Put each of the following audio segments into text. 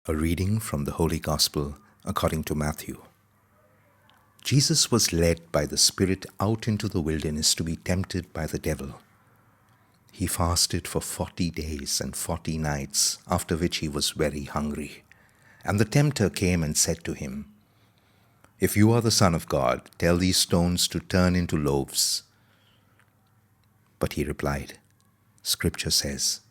A reading from the Holy Gospel according to Matthew. Jesus was led by the Spirit out into the wilderness to be tempted by the devil. He fasted for 40 days and 40 nights, after which he was very hungry. And the tempter came and said to him, "If you are the Son of God, tell these stones to turn into loaves." But he replied, "Scripture says,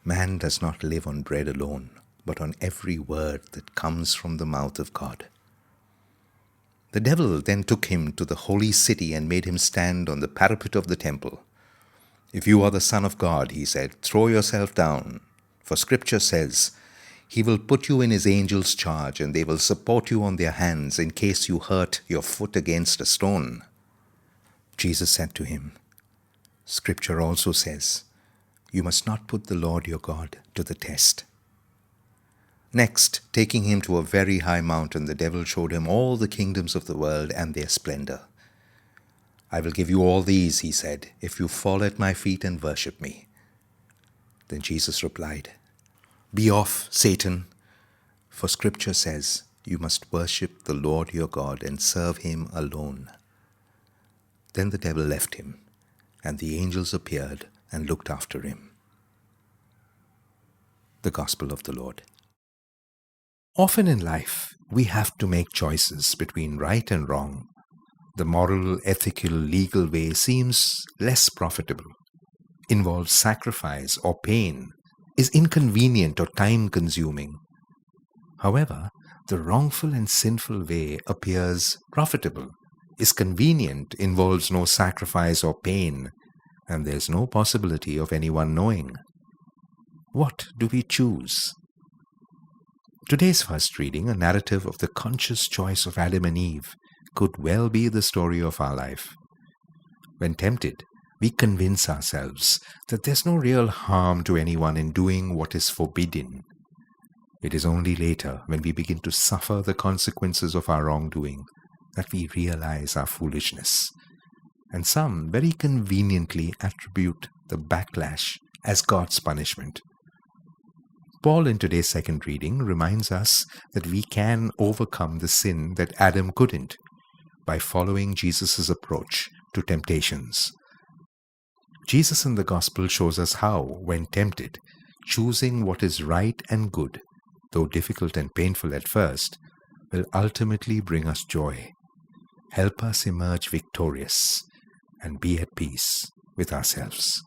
man does not live on bread alone, but on every word that comes from the mouth of God." The devil then took him to the holy city and made him stand on the parapet of the temple. "If you are the Son of God," he said, "throw yourself down, for Scripture says, He will put you in His angels' charge, and they will support you on their hands in case you hurt your foot against a stone." Jesus said to him, "Scripture also says, you must not put the Lord your God to the test." Next, taking him to a very high mountain, the devil showed him all the kingdoms of the world and their splendor. "I will give you all these," he said, "if you fall at my feet and worship me." Then Jesus replied, "Be off, Satan, for Scripture says, you must worship the Lord your God and serve Him alone." Then the devil left him, and the angels appeared and looked after him. The Gospel of the Lord. Often in life, we have to make choices between right and wrong. The moral, ethical, legal way seems less profitable, involves sacrifice or pain, is inconvenient or time-consuming. However, the wrongful and sinful way appears profitable, is convenient, involves no sacrifice or pain, and there's no possibility of anyone knowing. What do we choose? Today's first reading, a narrative of the conscious choice of Adam and Eve, could well be the story of our life. When tempted, we convince ourselves that there's no real harm to anyone in doing what is forbidden. It is only later, when we begin to suffer the consequences of our wrongdoing, that we realize our foolishness. And some very conveniently attribute the backlash as God's punishment. Paul, in today's second reading, reminds us that we can overcome the sin that Adam couldn't by following Jesus' approach to temptations. Jesus in the Gospel shows us how, when tempted, choosing what is right and good, though difficult and painful at first, will ultimately bring us joy, help us emerge victorious, and be at peace with ourselves.